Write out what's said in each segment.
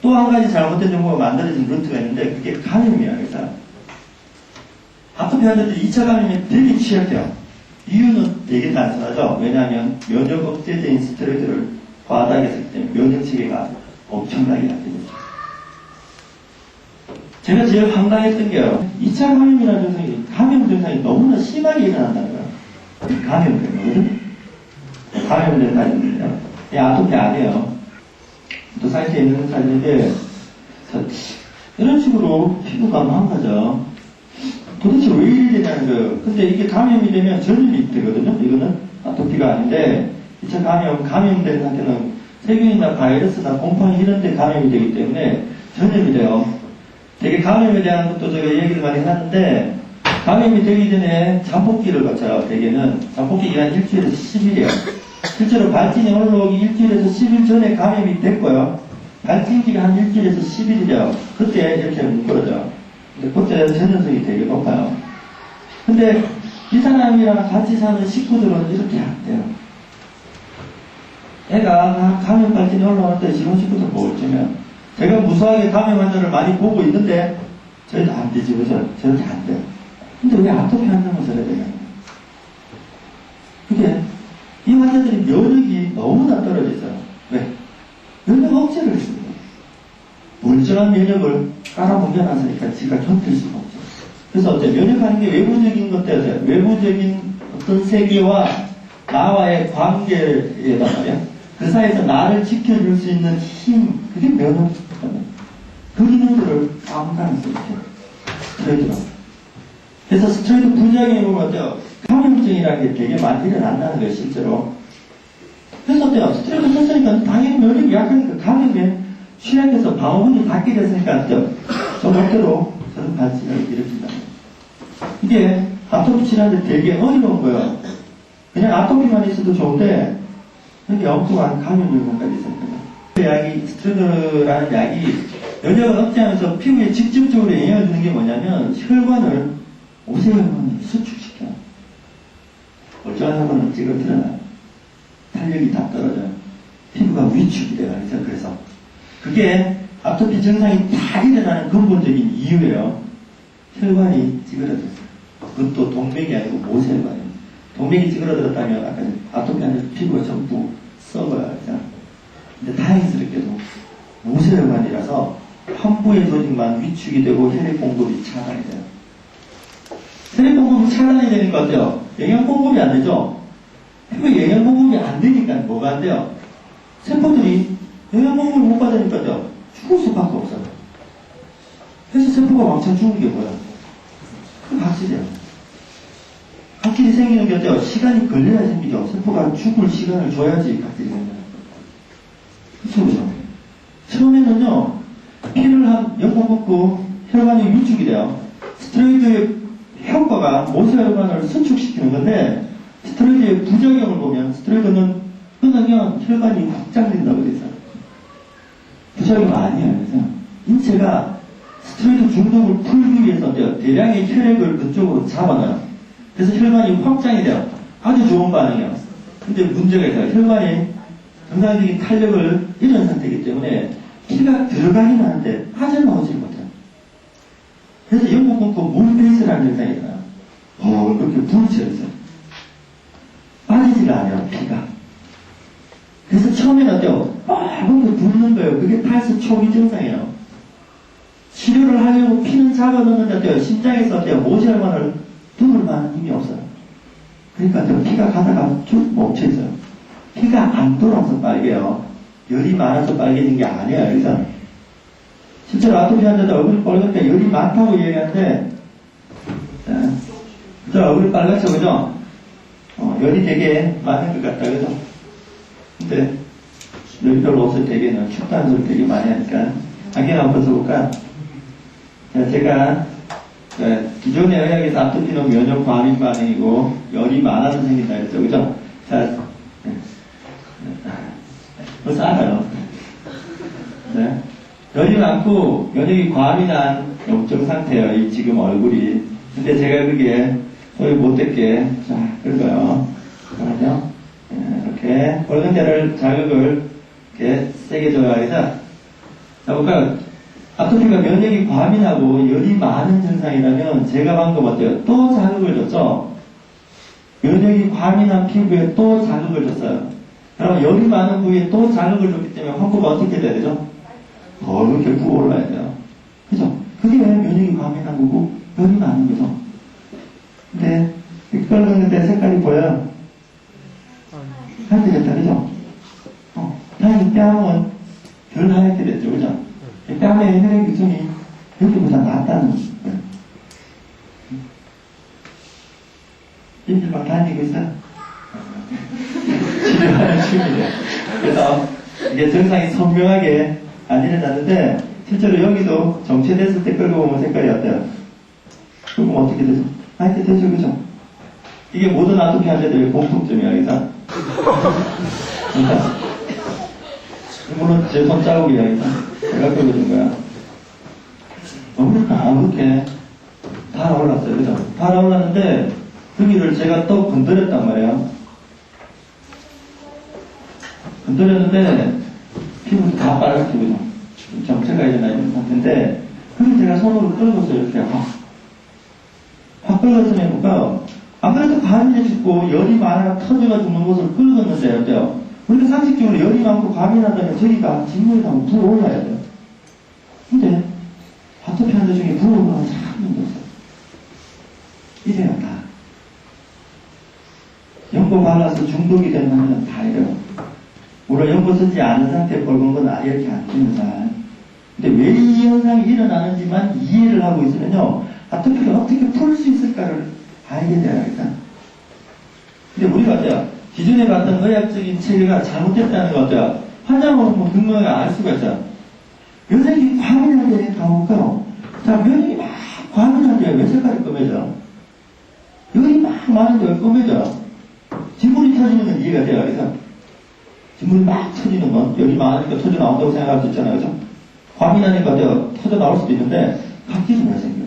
또 한 가지 잘못된 정보가 만들어진 루트가 있는데 그게 감염이야. 그래서 아토피 환자들이 2차 감염이 되게 취약해요. 이유는 되게 단순하죠. 왜냐하면 면역 억제제인 스테로이드를 과다하게 했기 때문에 면역 체계가 엄청나게 약해졌어요. 제가 제일 황당했던 게요. 2차 감염이라는 증상이, 감염 증상이 너무나 심하게 일어난다는 거예요. 감염된 거거든? 감염된 사진입니다. 아토피 아니에요. 또 사이트에 있는 사진인데, 이런 식으로 피부가 망가져. 도대체 왜 이리 되냐는 거예요. 근데 이게 감염이 되면 전염이 되거든요. 이거는 아토피가 아닌데, 2차 감염된 상태는 세균이나 바이러스나 곰팡이 이런 데 감염이 되기 때문에 전염이 돼요. 되게 감염에 대한 것도 제가 얘기를 많이 하는데, 감염이 되기 전에 잠복기를 거쳐요. 대개는 잠복기 기간 일주일에서 10일이에요. 실제로 발진이 올라오기 일주일에서 10일 전에 감염이 됐고요. 발진기가 한 일주일에서 10일이래요. 그때 이렇게 뭉그러져요. 근데 그때 전염성이 되게 높아요. 근데 이 사람이랑 같이 사는 식구들은 이렇게 안 돼요. 애가 감염 발진이 올라올 때 지금 식구들 먹을쯤면 제가 무수하게 감염 환자를 많이 보고 있는데 저희도 안 되지, 그죠? 저렇게 안 돼요. 근데 왜 아토피 환자만 저래야 되냐? 그게 이 환자들이 면역이 너무나 떨어져 있어요. 왜? 면역 억제를 했습니다. 멀쩡한 면역을 깔아뭉개놨으니까 지가 견딜 수가 없죠. 그래서 어때? 면역하는 게 외부적인 것 때문에 외부적인 어떤 세계와 나와의 관계에다 말이야. 그 사이에서 나를 지켜줄 수 있는 힘, 그게 면역이거든요. 그 기능들을 아무가면서 이렇게 스트레이트로. 그래서 스트레이트 부작용이 보면 어때요? 감염증이라는 게 되게 많이 일어난다는 거예요, 실제로. 그래서 어때요? 스트레이트 썼으니까 당연히 면역이 약하니까 감염에 취약해서 방어군이 닫게 됐으니까 어때요? 저 멋대로 저런 발진을 일으킨다. 이게 아토피 치료하는데 되게 어려운 거예요. 그냥 아토피만 있어도 좋은데 여기 엉뚱한 감염 요건까지 있었거든요. 약이, 스테로이드라는 약이 면역을 억제하면서 피부에 직접적으로 영향을 주는 게 뭐냐면 혈관을, 모세혈관을 수축시켜요. 멀쩡한 혈관은 찌그러뜨려요. 탄력이 다 떨어져요. 피부가 위축이 돼요. 그래서 그게 아토피 증상이 다 일어나는 근본적인 이유예요. 혈관이 찌그러졌어요. 그것도 동맥이 아니고 모세혈관이에요. 동맥이 찌그러들었다면 아까 아토피 환자 피부가 전부 썩어요. 근데 다행스럽게도 모세혈관이라서 환부의 조직만 위축이 되고 혈액 공급이 차단이 돼요. 혈액 공급이 차단이 되니까 어때요? 영양 공급이 안 되죠? 피부에 영양 공급이 안 되니까 뭐가 안 돼요? 세포들이 영양 공급을 못 받으니까 어때요? 죽을 수밖에 없어요. 그래서 세포가 왕창 죽은 게 뭐야? 그 각질이에요. 각질이 생기는 게 어때요? 시간이 걸려야 생기죠. 세포가 죽을 시간을 줘야지 각질이 생겨요. 그렇죠. 처음에는요, 피를 한 6번 먹고 혈관이 위축이 돼요. 스테로이드의 효과가 모세혈관을 수축시키는 건데, 스테로이드의 부작용을 보면, 스테로이드는 끊으면 혈관이 확장된다고 돼 있어요. 부작용 아니에요. 그래서 인체가 스테로이드 중독을 풀기 위해서 대량의 혈액을 그쪽으로 잡아놔요. 그래서 혈관이 확장이 돼요. 아주 좋은 반응이에요. 근데 문제가 있어요. 혈관이 정상적인 탄력을 잃은 상태이기 때문에 피가 들어가긴 하는데 빠져나오지 못해요. 그래서 영국 끊고 물페이스라는 현상이 있어요. 이렇게 부딪혀 있어요. 빠지지가 않아요, 피가. 그래서 처음에는 어때요? 빨간 거 붓는 거예요. 그게 탈수 초기 증상이에요. 치료를 하려고 피는 잡아넣는데 어때요? 심장에서 어때요? 모세혈관을 두을 만한 힘이 없어요. 그러니까 어때요? 피가 가다가 쭉 멈춰있어요. 피가 안 돌아서 빨개요. 열이 많아서 빨개진 게 아니에요. 그래서 실제로 아토피 환자들 얼굴이 빨갛게 열이 많다고 얘기하는데, 저 얼굴이 빨갛죠, 그죠? 열이 되게 많은 것 같다, 그죠? 근데 여기들 옷을 되게 춥다는 소리 되게 많이 하니까 안경 한번 벗어볼까? 제가 기존의 의학에서 아토피는 면역 과민 반응이고 열이 많아서 생긴다 했죠, 그죠? 자, 벌써 알아요. 네. 열이 많고 면역이 과민한 염증 상태예요. 이 지금 얼굴이. 근데 제가 그게 소위 못됐게 자 긁어요. 그러죠? 이렇게 붉은 데를 자극을 이렇게 세게 줘야 해서 자, 볼까요? 아토피가 면역이 과민하고 열이 많은 증상이라면 제가 방금 어때요? 또 자극을 줬죠? 면역이 과민한 피부에 또 자극을 줬어요. 그럼 열이 많은 부위에 또 자극을 줬기 때문에 환부가 어떻게 돼야 되죠? 더 이렇게 부어올라야 돼요. 그죠? 그게 왜 면역이 과민한 거고 열이 많은 거죠. 근데 끓는 때 색깔이 보여요. 하얗겠다, 그죠? 다행히 뺨은 덜 하얗게 됐죠, 그죠? 뺨의 혈액 유통이 여기보다 낫다는 거예요. 찜질방 다니고 있어요. 치료하는 중이에요. 그래서 이게 증상이 선명하게 안 일어나는데 실제로 여기도 정체됐을 때 끌고 보면 색깔이 어때요? 그럼 어떻게 되죠? 하얗게 되죠, 그죠? 이게 모든 아토피 환자들의 공통점이야, 그죠? 그러니까 물론 제 손자국이야, 그죠? 제가 끌어준 거야. 그러니까 그렇게 달아올랐어요, 그죠? 달아올랐는데 여기를 제가 또 건드렸단 말이에요. 건드렸는데 피부도 다 빨갛게, 그죠? 정체가 일어나는 상태인데 그걸 제가 손으로 끌었어요, 이렇게 확 끌었으면 해볼까요? 안 그래도 과민해 죽고 열이 많아 터져가 죽는 것을 끌었는데 어때요? 우리가 상식적으로 열이 많고 과민하다면 저희가 진물이 나면 불어올라야 돼요. 근데 아토피 환자 중에 불어올라는 사람 한 명도 없어요. 이래요, 다. 연고 발라서 중독이 된 환자는 다 이래요. 물론 연고 쓰지 않은 상태에 붉은 건 이렇게 안 됩니다. 근데 왜 이 현상이 일어나는지만 이해를 하고 있으면요, 아토피를 어떻게 풀 수 있을까를 알게 돼요, 일단. 근데 우리가 어때요? 기존에 봤던 의학적인 체계가 잘못됐다는 거 어때요? 환자는 뭐 분명히 알 수가 있어요. 면역이 과민한데 가볼까요? 자, 면역이 막 과민한데 왜 색깔이 검해져? 열이 막 많은데 왜 검해져? 진물이 터지는 건 이해가 돼요, 그래서. 진물이 막 터지는 건 열이 많으니까 터져 나온다고 생각할 수 있잖아요, 그죠? 과민하니까 어때요? 터져 나올 수도 있는데 각기는 왜 생겨요?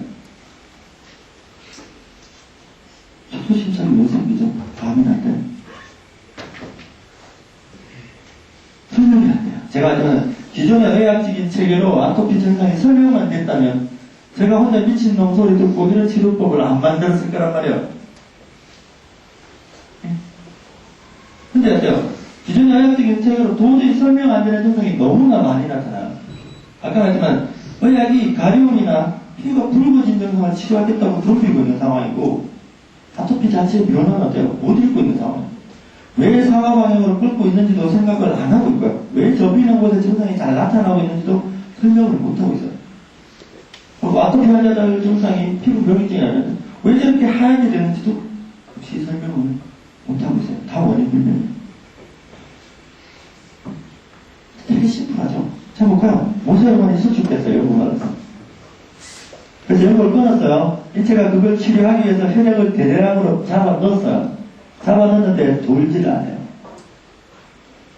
초토심상이 왜 생기죠? 과민할 때. 설명이 안 돼요. 제가 저는 기존의 의학적인 체계로 아토피 증상이 설명만 됐다면 제가 혼자 미친놈 소리 듣고 이런 치료법을 안 만들었을 거란 말이에요. 근데 어때요? 기존의 의학적인 체계로 도저히 설명 안 되는 증상이 너무나 많이 나타나요. 아까 말했지만 의학이 가려움이나 피부가 붉어진 증상을 치료하겠다고 덤비고 있는 상황이고 아토피 자체의 변화는 어때요? 못 읽고 있는 상황이에요. 왜 상하 방향으로 끓고 있는지도 생각을 안 하고 있고요. 왜 접히는 곳에 증상이 잘 나타나고 있는지도 설명을 못 하고 있어요. 그리고 아토피 환자들 증상이 피부 병증이라면 왜 저렇게 하얗게 되는지도 역시 설명을 못 하고 있어요. 다 원인 불명이에요. 되게 심플하죠. 자, 볼까요? 모세혈관이 수축됐어요, 연고받아서. 그래서 연고를 끊었어요. 인체가 그걸 치료하기 위해서 혈액을 대량으로 잡아 넣었어요. 잡아 넣었는데 돌지를 않아요.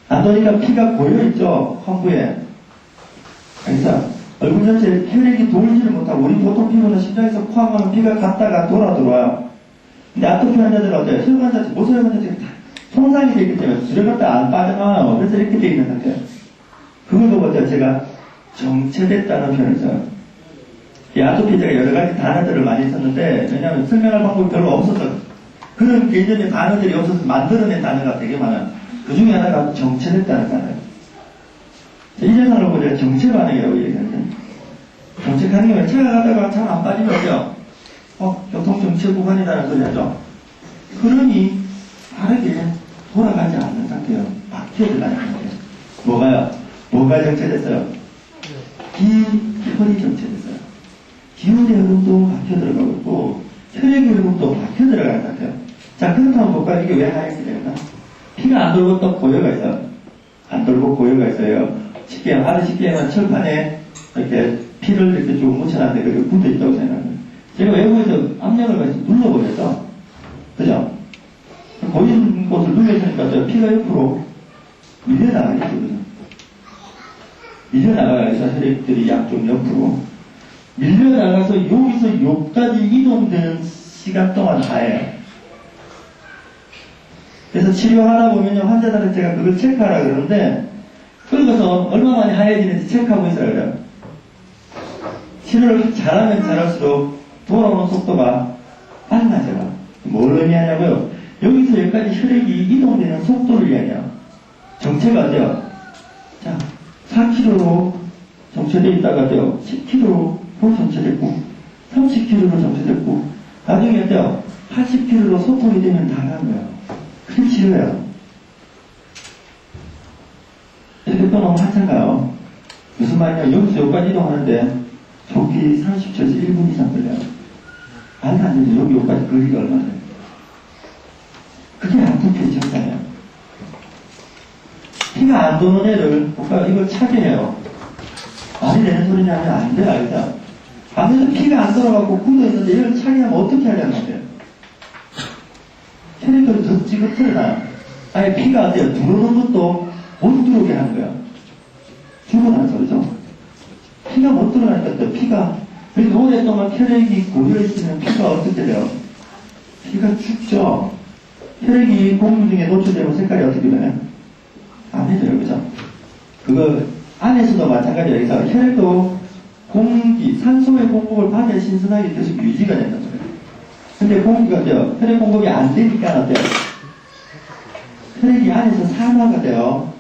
안 도니까 피가 고여있죠, 환부에. 그래서 얼굴 전체에 혈액이 돌지를 못하고, 우리 보통 피부는 심장에서 쾅 하면 피가 갔다가 돌아 들어와요. 근데 아토피 환자들은 어때요? 혈관 자체, 모세혈관 자체가 다 손상이 되기 때문에 들어갔다 안 빠져나와요. 그래서 이렇게 되어 있는 상태예요. 그걸 보고 어때요? 제가 정체됐다는 표현을 써요. 이 아토피제가 여러 가지 단어들을 많이 썼는데, 왜냐하면 설명할 방법이 별로 없어서, 그런 개념의 단어들이 없어서 만들어낸 단어가 되게 많아요. 그 중에 하나가 정체됐다는 단어예요. 이 증상을 보고 제가 정체 반응이라고 얘기하는데, 정체하는 게 차가 가다가 잘 안 빠지면 어때요? 교통정체 구간이라는 소리 하죠. 흐름이 빠르게 돌아가지 않는 상태예요. 바뀌어 들어가는 상태예요. 뭐가요? 뭐가 정체됐어요? 기혈이 정체됐어요. 기운의 흐름도 바뀌어 들어가고 있고 혈액의 흐름도 바뀌어 들어가는 상태예요. 자, 그렇다면 볼까요? 이게 왜 하얗게 되나? 피가 안 돌고 또 고여가 있어요. 안 돌고 고여가 있어요. 쉽게 하는 쉽게는 철판에 이렇게 피를 이렇게 쭉 묻혀놨는데 그게 굳어 있다고 생각합니다. 제가 외부에서 압력을 같이 눌러보겠죠? 그죠? 고인 곳을 눌러주니까 피가 옆으로 밀려나가겠죠. 밀려나가서 혈액들이 양쪽 옆으로 밀려나가서 여기서 여기까지 이동되는 시간 동안 다예요. 그래서 치료하다 보면요, 환자들은 제가 그걸 체크하라 그러는데 그러고서 얼마 만에 하얘지는지 체크하고 있어야 그래요. 치료를 잘하면 잘할수록 돌아오는 속도가 빨라져요. 뭘 의미하냐고요? 여기서 여기까지 혈액이 이동되는 속도를 이야기해요. 정체가 어때요? 자, 4km로 정체되어 있다가 어때요? 10km로 정체됐고, 30km로 정체됐고, 나중에 어때요? 80km로 소통이 되면 다 가는 거예요. 그게 치료예요. 이렇게 또 너무 한참 가요. 무슨 말이냐? 여기서 여기까지 이동하는데, 저기 30초에서 1분 이상 걸려요. 말도 안 되죠. 여기까지 거리가 얼마나 돼요? 그게 아토피의 증상이에요. 피가 안 도는 애를, 오빠 이걸 차게 해요. 말이 되는 소리냐 하면 안 돼요, 알죠? 아무래도 피가 안 돌아가고 굳어있는데 이걸 차게 하면 어떻게 하려는 거예요? 혈액을 더 찌그러져요. 아예 피가 어때요? 들어오는 것도 못 들어오게 하는 거예요. 죽어나는 소리죠. 피가 못 들어가니까 또 피가, 그리고 오랫동안 혈액이 고여있으면 피가 어떻게 돼요? 피가 죽죠. 혈액이 공기 중에 노출되면 색깔이 어떻게 되나요? 암해져요, 그죠? 그거 안에서도 마찬가지예요. 여기서 혈액도 공기, 산소의 공급을 받아야 신선하게 계속 유지가 된단 말이에요. 근데 공기가 어때요? 혈액 공급이 안 되니까 어때요? 혈액이 안에서 산화가 돼요.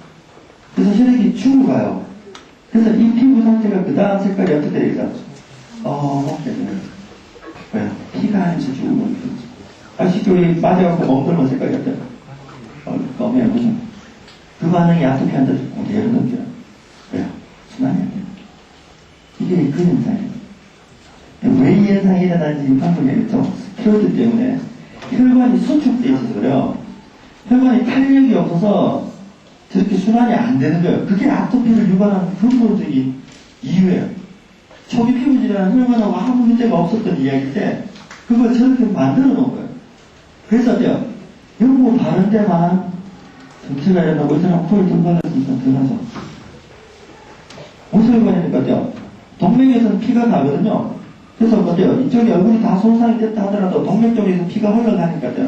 그래서 혈액이 죽어가요. 그래서 이 피부 상태가 그 다음 색깔이 어떻게 되죠? 먹게 돼요. 왜요? 피가 안에서 죽으면 아직도 맞아갖고 멍들면 색깔이 어때요? 검해요, 그죠? 그 반응이 아토피한테 예를 들어요. 왜요? 순환이 안 돼요. 이게 그 현상이에요. 왜 이 현상이 일어나는지 방금 얘기했죠. 스테로이드 때문에 혈관이 수축되어 있어서 그래요. 혈관이 탄력이 없어서 저렇게 순환이 안 되는 거예요. 그게 아토피를 유발하는 근본적인 이유예요. 초기 피부질환은 혈관하고 아무 문제가 없었던 이야기인데 그걸 저렇게 만들어 놓은 거예요. 그래서 어때요? 연고 바른 데만 정체가 일어나고 이 사람 코를 등받았으니까 들어가죠. 모세혈관이니까 어때요? 동맥에서는 피가 가거든요. 그래서 어때요? 이쪽에 얼굴이 다 손상이 됐다 하더라도 동맥 쪽에서 피가 흘러가니까 어때요?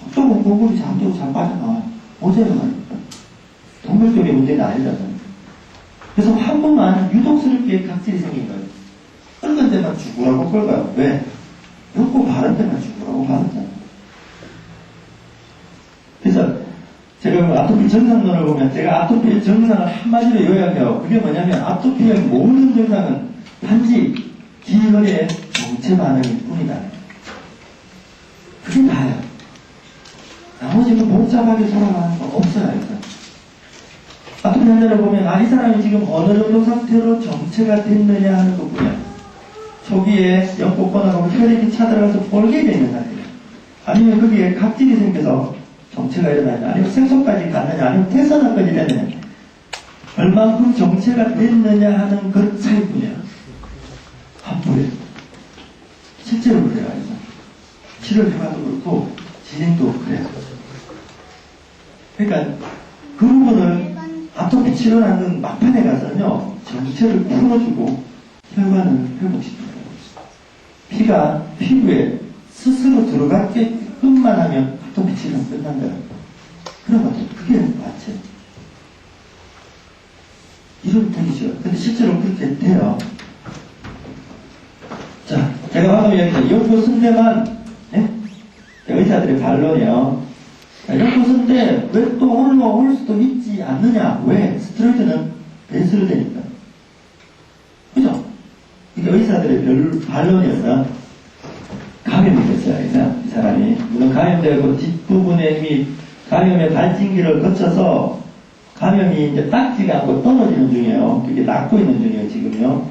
속쪽은 얼굴이 잠들고 잘 빠져나와요. 모세혈관이니까. 동맥 쪽에 문제는 아니잖아요. 그래서 한 번만 유독스럽게 각질이 생긴 거예요. 끓는 데만 죽으라고 끓어요. 왜? 연고 바른 데만 죽으라고 바르잖아요. 그래서 제가 아토피 증상론을 보면 제가 아토피의 증상을 한마디로 요약해요. 그게 뭐냐면 아토피의 모든 증상은 단지 기혈의 정체 반응일 뿐이다. 그게 다예요. 나머지는 복잡하게 돌아가는 거 없어요. 아토피 환자를 보면 이 사람이 지금 어느 정도 상태로 정체가 됐느냐 하는 것뿐이야. 초기에 연골권하고 혈액이 차들어가서 볼게 되는 상태예요. 아니면 거기에 각질이 생겨서 정체가 일어나냐, 아니면 생소까지 갔느냐, 아니면 태산화까지 됐느냐. 얼만큼 정체가 됐느냐 하는 그 차이뿐이야. 한뿌에. 실제로 그래요. 치료 결과도 그렇고, 진행도 그래요. 그러니까, 그 부분을 아토피 치료라는 막판에 가서는요, 정체를 풀어주고, 혈관을 회복시킵니다. 피가 피부에 스스로 들어가게끔만 하면 아토피 치료는 끝난 거예요. 그런 것 같아요. 그게 맞죠. 이러면 되기 쉬워요. 근데 실제로 그렇게 돼요. 자, 제가 방금 얘기했죠. 연고선대만, 네? 의사들의 반론이에요. 연고선대 왜 또 올 수도 있지 않느냐? 왜? 스테로이드는 배수로 되니까. 그죠? 이게 의사들의 반론이었어요. 감염이 됐어요. 이 사람이. 물론 감염되고 뒷부분에 이미 감염의 발진기를 거쳐서 감염이 이제 닦지가 않고 떨어지는 중이에요. 그게 낫고 있는 중이에요, 지금요.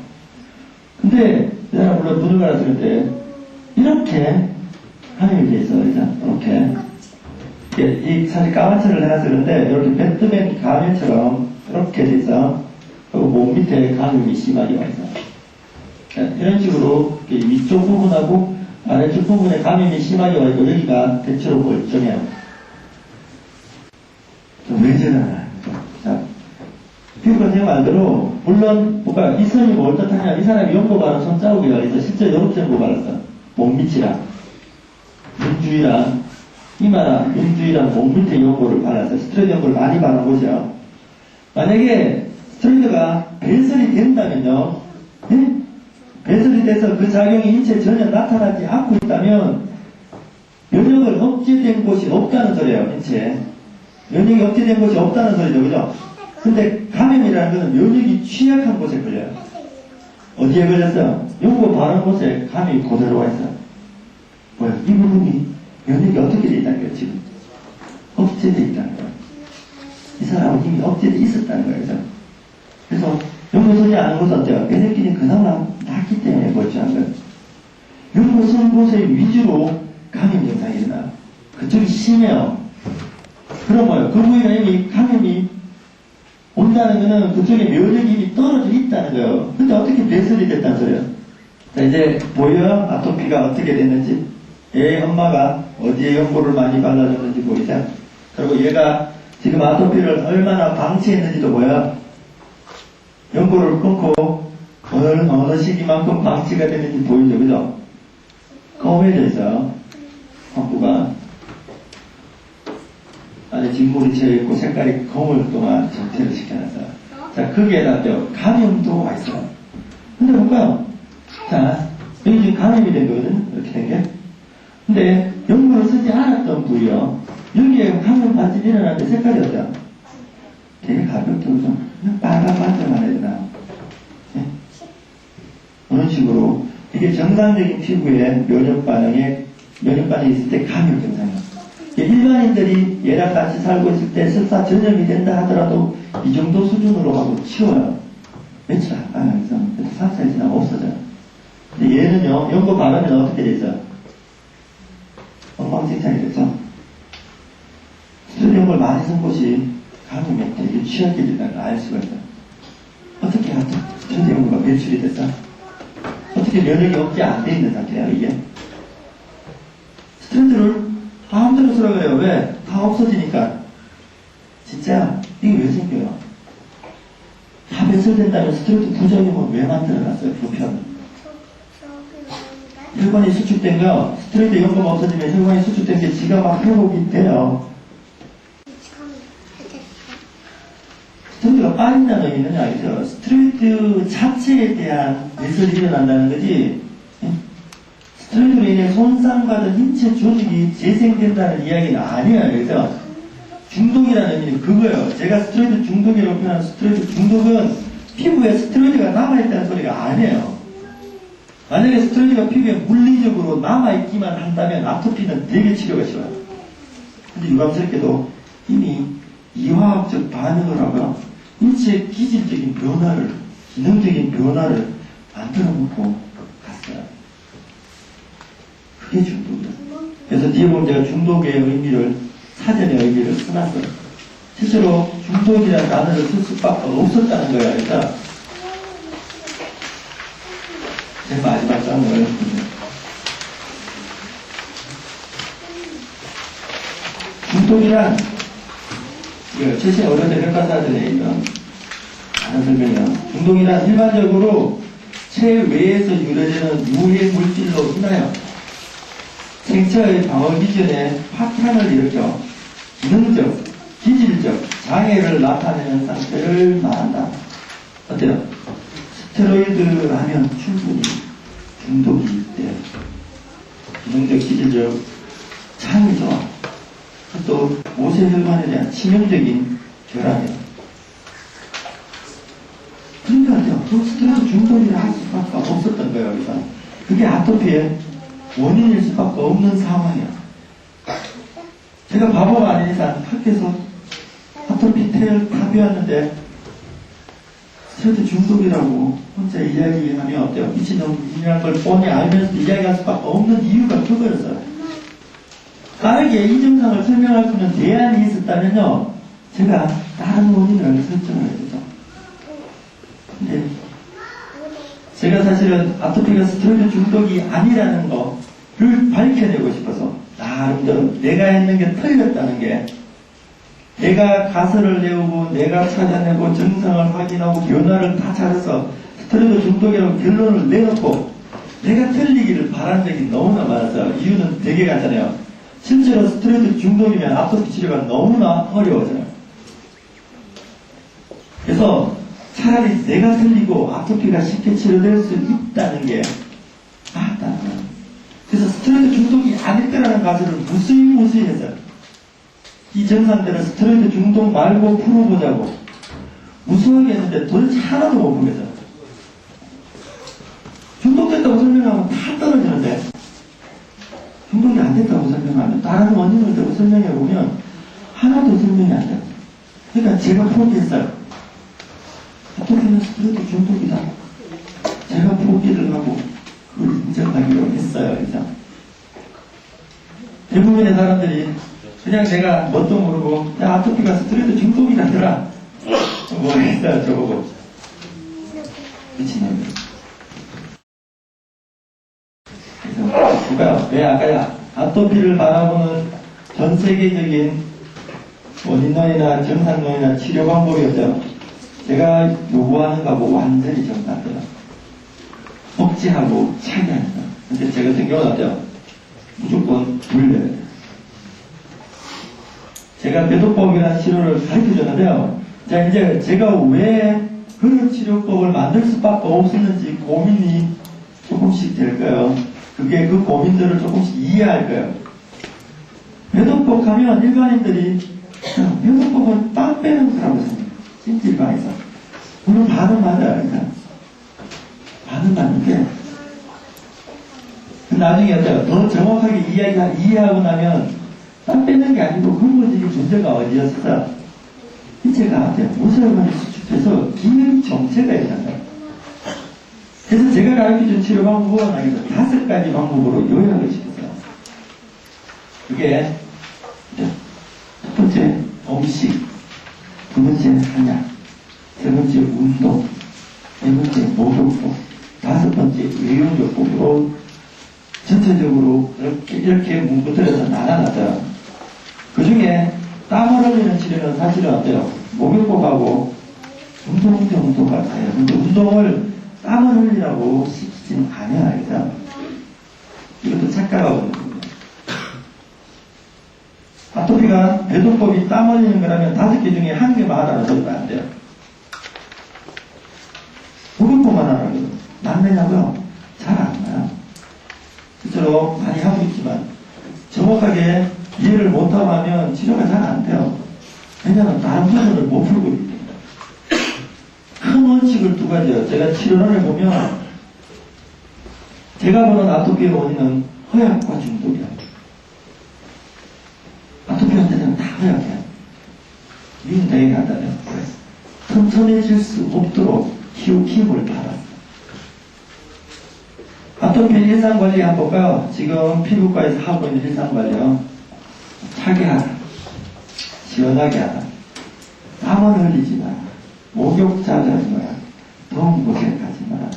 근데, 이 사람 물론 눈을 갈았을 때, 이렇게 감염이 돼 있어요, 이렇게. 이 사실 까만색을 해놔서 그런데, 이렇게 배트맨 감염처럼 이렇게 돼 있어. 그리고 몸 밑에 감염이 심하게 와 있어요. 이런 식으로 위쪽 부분하고 아래쪽 부분에 감염이 심하게 와 있고, 여기가 대체로 멀쩡해요. 왜 저러나? 자, 피부가 제 말대로, 물론, 뭐가, 이 선이 뭘 뜻하냐, 이 사람이 연고 바른 손자국이라 해서 실제 이렇게 연고 발랐어. 몸밑이랑, 눈주위랑, 이마랑, 눈주위랑 몸 밑에 연고를 발랐어요. 스트레스 연고를 많이 바른 곳이요. 만약에 스테로이드가 배설이 된다면요, 예? 배설이 돼서 그 작용이 인체에 전혀 나타나지 않고 있다면 면역을 억제된 곳이 없다는 소리예요. 인체에 면역이 억제된 곳이 없다는 소리죠, 그죠? 근데 감염이라는 것은 면역이 취약한 곳에 걸려요. 어디에 걸렸어요? 연고 바른 곳에 감이 그대로 와 있어요. 뭐야? 이 부분이 면역이 어떻게 돼 있다는 거예요, 지금? 억제돼 있다는 거예요. 이 사람은 이미 억제돼 있었다는 거예요, 그죠? 그래서 연고선이 아는 곳은 어때요? 얘네끼리 그나마 낫기 때문에 멀쩡한 거예요. 연고선 곳에 위주로 감염 증상이 일어나요. 그쪽이 심해요. 그럼 뭐예요? 그 부위가 이미 감염이 온다는 거는 그쪽에 면역이 이미 떨어져 있다는 거예요. 근데 어떻게 배설이 됐다는 소리예요? 자, 이제 보여요? 아토피가 어떻게 됐는지. 얘 엄마가 어디에 연고를 많이 발라줬는지 보이죠? 그리고 얘가 지금 아토피를 얼마나 방치했는지도 보여요? 연고를 끊고 어느 시기만큼 방치가 됐는지 보이죠? 그죠? 검해져 있어요. 환부가. 안에 진물이 채어있고 색깔이 검을 동안 정체를 시켜놨어요. 자, 거기에다 감염도 와 있어요. 근데 볼까요? 자, 여기 지금 감염이 된 거거든요. 이렇게 된 게. 근데 연고를 쓰지 않았던 부위요. 여기에 감염 반지 일어나는데 색깔이 어때요? 되게 가볍죠, 그죠? 그냥 빨간 반짝만 해도 나와요. 네? 그런 식으로 이게 정상적인 피부에 면역 반응이 있을 때 감염 증상이에요. 일반인들이 얘랑 같이 살고 있을 때 습사 전염이 된다 하더라도 이 정도 수준으로 하고 치워요. 며칠 안 가요. 그래서 3, 4일 지나면 없어져요. 근데 얘는요, 연고 바르면 어떻게 되죠? 엉망진창이 되죠? 스테로이드 연고를 많이 쓴 곳이 감염이 되게 취약게 된다는 걸 알 수가 있어요. 어떻게 하죠? 스테로이드 연고가 배출이 됐어? 어떻게 면역이 억제 안 돼 있는 상태예요, 이게? 스테로이드를 마음대로 쓰라 그래요. 왜? 다 없어지니까. 진짜 이게 왜 생겨요? 다 배설된다면 스테로이드 부작용은 왜 만들어놨어요? 부편. 혈관이 수축된 거, 스테로이드 연고가 없어지면 혈관이 수축된 게 지가 막 회복이 돼요. 스테로이드가 빠진다는 의미는 알죠? 스테로이드 자체에 대한 배설이 일어난다는 거지. 스테로이드로 인해 손상받은 인체 조직이 재생된다는 이야기는 아니에요. 그래서 중독이라는 의미는 그거예요. 제가 스테로이드 중독이라고 표현하는 스테로이드 중독은 피부에 스테로이드가 남아있다는 소리가 아니에요. 만약에 스테로이드가 피부에 물리적으로 남아있기만 한다면 아토피는 되게 치료가 쉬워요. 근데 유감스럽게도 이미 이화학적 반응을 하고 인체의 기질적인 변화를, 기능적인 변화를 만들어 놓고 갔어요. 그게 중독이에요. 그래서 뒤에 보면 제가 중독의 의미를, 사전의 의미를 써놨어요. 실제로 중독이라는 단어를 쓸 수밖에 없었다는 거예요. 그러니까 제 마지막 장을 중독이란 최신 어른의 평가사전에 있는 다른 설명이요. 중독이란 일반적으로 체외에서 유래되는 유해 물질로 인하여 생체의 방어 기전에 파탄을 일으켜 기능적, 기질적 장애를 나타내는 상태를 말한다. 어때요? 스테로이드라면 충분히 중독이 돼요. 기능적, 기질적 장애죠. 또 모세혈관에 대한 치명적인 결함이에요. 그러니까요, 그 스테로이드 중독이라 할 수밖에 없었던 거예요. 그래서 그게 아토피의 원인일 수밖에 없는 상황이에요. 제가 바보가 아닌 이상 학교에서 아토피 테를 다 배웠는데 스테로이드 중독이라고 혼자 이야기하면 어때요? 미친놈이라는 걸 뻔히 알면서도 이야기할 수밖에 없는 이유가 그거였어요. 빠르게 이 증상을 설명할 수 있는 대안이 있었다면요, 제가 다른 원인을 설정을 해야 되죠. 근데 제가 사실은 아토피가 스테로이드 중독이 아니라는 거를 밝혀내고 싶어서 나름대로 내가 했는 게 틀렸다는 게, 내가 가설을 내우고 내가 찾아내고 증상을 확인하고 변화를 다 찾아서 스테로이드 중독이라고 결론을 내놓고 내가 틀리기를 바란 적이 너무나 많아서 이유는 되게 간단해요. 실제로 스테로이드 중독이면 아토피 치료가 너무나 어려워져요. 그래서 차라리 내가 틀리고 아토피가 쉽게 치료될 수 있다는 게 맞다는 거예요. 그래서 스테로이드 중독이 아닐 거라는 가설을 무수히 했어요. 이 정상들은 스테로이드 중독 말고 풀어보자고 무수하게 했는데 도대체 하나도 못 보겠어요. 중독됐다고 설명하면 다 떨어지는데 중독이 안 됐다고 설명하면 다른 원인을 대고 설명해보면 하나도 설명이 안 돼요. 그러니까 제가 포기했어요. 아토피는 스테로이드 중독이다. 제가 포기를 하고 그걸 인정하기로 했어요. 그래서 대부분의 사람들이 그냥 내가 뭣도 모르고 야 아토피가 스테로이드 중독이라더라 뭐 했어요. 저보고 미친놈들. 그래서 누가 왜 아까야 아토피를 바라보는 전 세계적인 원인론이나 정상론이나 치료 방법이었죠. 제가 요구하는 거하고 완전히 정반대요. 억제하고 차게하는 거. 근데 제 같은 경우는 어때요? 무조건 돌려야 돼요. 제가 배도법이라는 치료를 가르쳐 줬는데요. 자, 이제 제가 왜 그런 치료법을 만들 수밖에 없었는지 고민이 조금씩 될 거예요. 그게 그 고민들을 조금씩 이해할 거예요. 배도법 하면 일반인들이 배도법은 빵 빼는 거라고 생각해요. 찜질방에서. 물론 반은 맞아요. 그러니까. 반은 맞는데 나중에 어때요? 더 정확하게 이해하고 나면 땀 빼는 게 아니고 근본적인 문제가 어디였어? 인체가 모세혈관이 수축해서 기능 정체가 있잖아요. 그래서 제가 가르쳐준 치료 방법은 아니고 5가지 방법으로 요약을 시켰어요. 그게 첫 번째 음식, 두 번째 한약, 세 번째 운동, 네 번째 목욕법, 5번째 외용요법으로 전체적으로 이렇게 문구들에서 나눠놨어요. 그 중에 땀을 흘리는 치료는 사실은 어때요? 목욕법하고 운동 같아요. 근데 운동을 땀을 흘리라고 시키진 않아요. 그래서 이것도 착각하고 있는 겁니다. 아토피가 배도법이 땀 흘리는 거라면 5개 중에 1개만 하라는 소리가 안 돼요. 목욕법만 하라고 맞느냐고요? 잘 안 나요. 실제로 많이 하고 있지만 정확하게 이해를 못하고 하면 치료가 잘 안 돼요. 왜냐하면 다른 부분을 못 풀고 있기 때문에. 큰 원칙을 2가지요. 제가 치료를 해보면 제가 보는 아토피의 원인은 허약과 중독이에요. 아토피 환자들은 다 허약해요. 민대에 간다면 튼튼해질 수 없도록 힘을 받았어요. 아토피 일상관리 한번 볼까요? 지금 피부과에서 하고 있는 일상관리요. 차게 하라. 시원하게 하라. 땀을 흘리지 마라. 목욕 자주 하지 마라. 더운 곳에 가지 마라.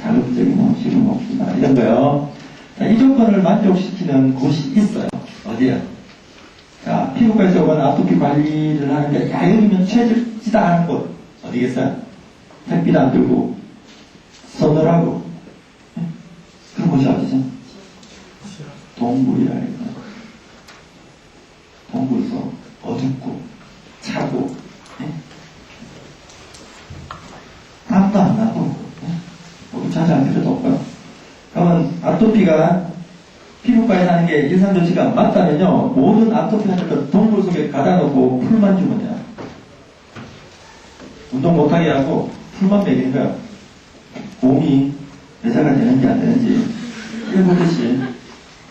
자극적인 음식을 먹지 마라. 이런 거요. 자, 이 조건을 만족시키는 곳이 있어요. 어디야? 자, 피부과에서 오는 아토피 관리를 하는데, 야, 여기면 최적지다 하는 곳. 어디겠어요? 햇빛 안 들고, 서늘하고, 그런 곳이 어디죠? 동굴이라 해서. 동굴에서 어둡고, 차고, 땀도 안 나고, 뭐 자주 할 필요도 없고요. 그러면 아토피가 피부과에 하는 게 일상조치가 맞다면요, 모든 아토피 환자를 동굴 속에 가다 놓고 풀만 주면 돼요. 운동 못하게 하고 풀만 먹이는 거예요. 몸이 대사가 되는지 안 되는지 해보듯이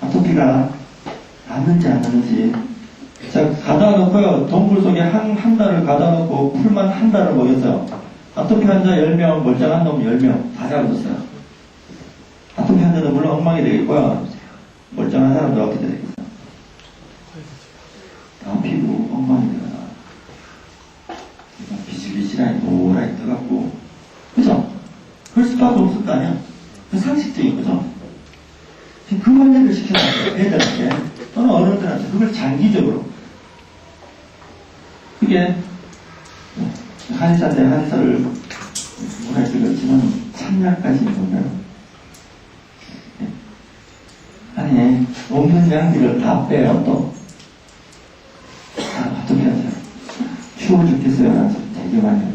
아토피가 낫는지 안 낫는지. 자, 가다 놓고요, 동굴 속에 한 달을 가다 놓고 풀만 한 달을 먹였어요. 아토피 환자 10명, 멀쩡한 놈 10명 다 잡아줬어요. 아토피 환자는 물론 엉망이 되겠고요. 멀쩡한 사람들 어떻게 되겠어요? 피부 엉망이 되거나 비실비실하니 노랗게 뜨겁고, 그죠? 그럴 수밖에 없을 거 아니야? 그 상식적인 거죠? 지금 그 관리를 시켜놨어요. 애들한테 또는 어른들한테. 그걸 장기적으로. 그게 한의사인데 한의사를 뭐라 해서 그렇지만 참약까지 있는 거예요. 아니, 없는 양기를 다 빼요, 또. 어떻게 하세요? 추워 죽겠어요, 라는 소리 되게 많이 해요.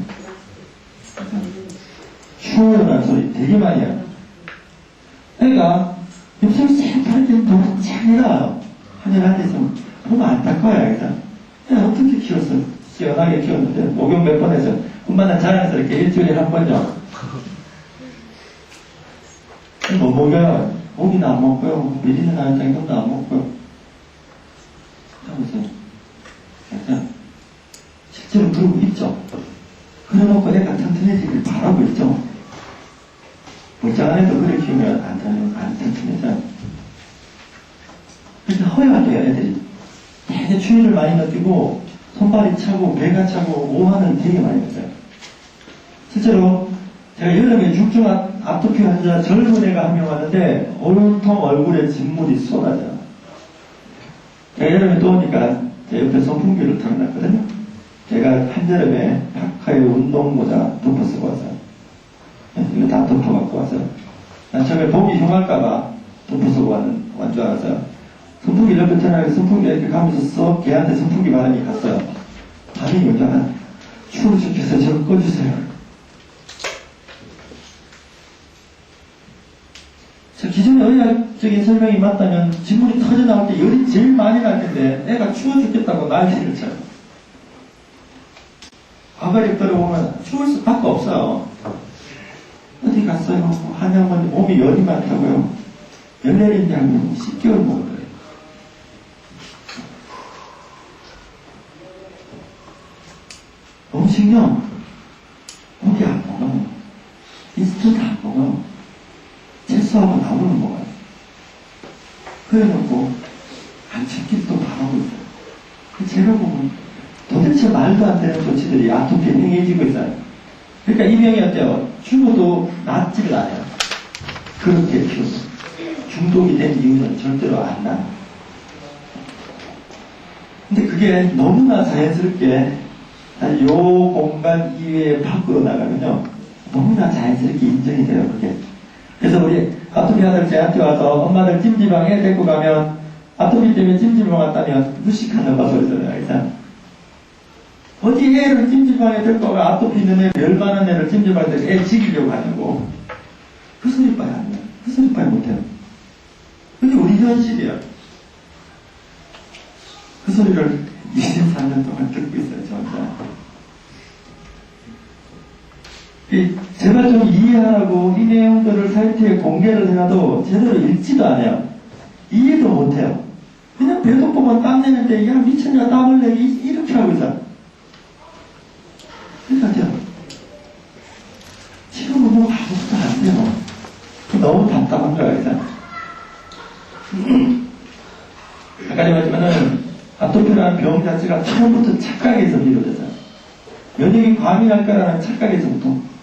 추워요라는 소리 되게 많이 해요. 애가 입술 새파랗게 너무 작아. 하늘한테 있으면 보면 안타까워요, 애가. 내가 어떻게 키웠어? 시원하게 키웠는데, 목욕 몇 번 해서, 엄마는 자랑스럽게 일주일에 한 번요. 뭐 먹여요? 고기는 안 먹고요. 미리는 안 장도 안 먹고요. 보세요. 실제로 그러고 있죠. 그래놓고 애가 튼튼해지길 바라고 있죠. 멀쩡한 애도 그래 키우면 안 튼튼해져요. 그래서 허여가 돼요, 애들이. 되게 추위를 많이 느끼고, 손발이 차고, 배가 차고, 오한을 되게 많이 했어요. 실제로, 제가 여름에 중증 아토피 환자 젊은 애가 한 명 왔는데, 온통 얼굴에 진물이 쏟아져요. 제가 여름에 또 오니까, 제 옆에 선풍기를 틀어놨거든요. 제가 한여름에 파카에 운동모자 덮어 쓰고 왔어요. 이거 다 덮어갖고 왔어요. 난 처음에 봄이 흉할까봐 덮어 쓰고 왔는 줄 알았어요. 선풍기 옆에 틀어놓고 선풍기 이렇게 가면서 쏙 걔한테 선풍기 바람이 갔어요. 밤이 오잖아. 추워 죽겠어. 저거 꺼주세요. 저 기존의 의학적인 설명이 맞다면 진물이 터져나올 때 열이 제일 많이 날 텐데 애가 추워 죽겠다고 난리를 쳐요. 과거에 들어보면 추울 수밖에 없어요. 어디 갔어요? 한양은 몸이 열이 많다고요. 열내린데 하면 10개월 먹어요. 음식요, 고기 안 먹어요. 인스턴트 안 먹어요. 채소하고 나무는 먹어요. 그래놓고 안 챙길 또 바라고 있어요. 제가 보면 도대체 말도 안 되는 조치들이 아토피에 행해지고 있어요. 그러니까 이 병이 어때요? 죽어도 낫지를 않아요. 그렇게 키워서. 중독이 된 이유는 절대로 안 나요. 근데 그게 너무나 자연스럽게 요 공간 이외에 밖으로 나가면요. 너무나 자연스럽게 인정이 돼요, 그게. 그래서 우리 아토피 아들 제한테 와서 엄마들 찜질방 애 데리고 가면 아토피 때문에 찜질방 왔다면 무식하는 거 소리잖아요, 일단. 어디 애를 찜질방에 데리고 가 아토피 있는 애, 열 많은 애를 찜질방에 데리고 애 지키려고 하냐고. 그 소리 봐야 안 돼요. 그 소리 봐야 못해요. 그게 우리 현실이에요. 그 소리를 24년 동안 듣고 있어요, 저 혼자. 제발 좀 이해하라고 이 내용들을 사이트에 공개를 해놔도 제대로 읽지도 않아요. 이해도 못해요. 그냥 배도 보면 땀 내는데, 야, 미쳤냐, 땀을 내기, 이렇게 하고 있어요. 그러니까, 지금은 뭐 아무것도 안 돼요. 너무 답답한 거야, 일단. 아까 말했지만은, 아토피라는 병 자체가 처음부터 착각에서 비롯해서, 면역이 과민할 거라는 착각에서부터,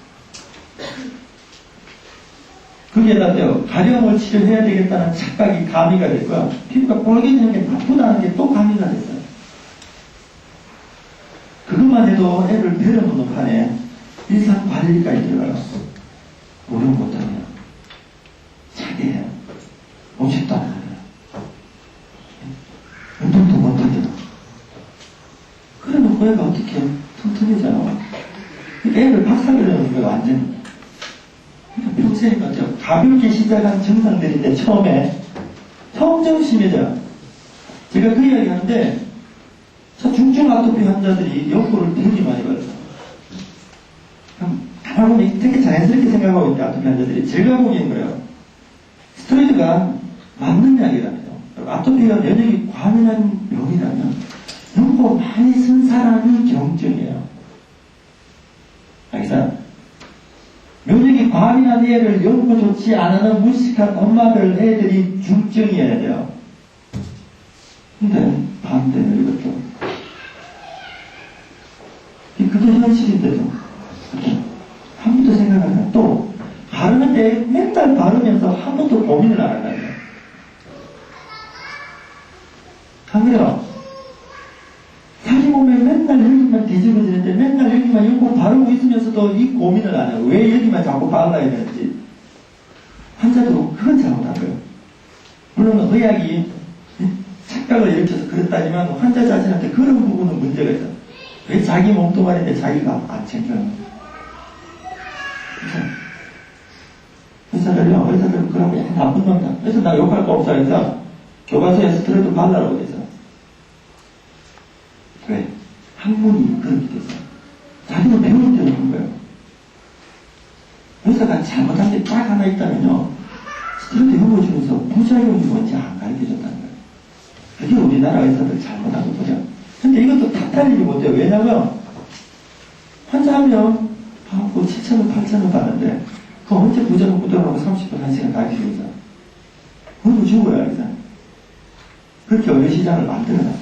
거기에다 가려움을 치료해야 되겠다는 착각이 가미가 됐고요. 피부가 빨개지는 게 나쁘다는 게 또 가미가 됐어요. 그것만 해도 애를 배려놓는 판에 일상 관리까지 들어가요. 노력 못하면 자게 해요. 음식도 안 하고요. 운동도 못하죠. 그래 놓고 애가 어떻게 튼튼해져요. 애를 박살내는 거예요, 완전히. 평소에 같아요. 가볍게 시작한 증상들인데 처음에 점점 심해져요. 제가 그 이야기 하는데 저 중증 아토피 환자들이 연고를 되게 많이 받아요. 가만 보면 되게 자연스럽게 생각하고 있는 아토피 환자들이 제가 보기엔 그래요. 스테로이드가 맞는 약이라면요. 아토피가 면역이 과민한 병이라면 연고 많이 쓴 사람이 경증이에요. 알겠어요? 면역이 과민한 애를 연고 좋지 않은 무식한 엄마들 애들이 중증이어야 돼요. 근데 반대는 이것도. 그게 현실인데도 한 번도 생각 안 해요. 또 바르는데 맨날 바르면서 한 번도 고민을 안 한다는 거예요. 안 그래요? 살이 보면 맨날 여기만 뒤집어지는데 맨날 여기만 연고 바르고 있으면서도 이 고민을 안 해요. 왜 여기만 자꾸 발라야 되는지. 환자도 그건 잘못하고요. 물론 의학이 착각을 일으켜서 그렇다지만 환자 자신한테 그런 부분은 문제가 있어요. 왜 자기 몸뚱아리인데 자기가 안 챙겨요? 의사들 그러면 야, 나쁜 놈이다. 그래서 나 욕할 거 없어 해서 교과서에 스트레이트 발라라고 돼서. 왜? 학문이 그렇게 돼서. 자기는 배울 때는 한 거예요. 의사가 잘못한 게 딱 하나 있다면요. 스트레이트 흉을 주면서 부작용이 뭔지 안 가르쳐줬다는 거예요. 그게 우리나라 의사들 잘못한 거죠. 근데 이것도 다 딸리지 못해요. 왜냐면, 환자 한 명, 받고 7,000원, 8,000원 받는데, 그 언제 부작용 묻어놓고 30분, 1시간 가르치고 있어. 그거 죽어야 의사. 그렇게 의료시장을 만들어놨어요.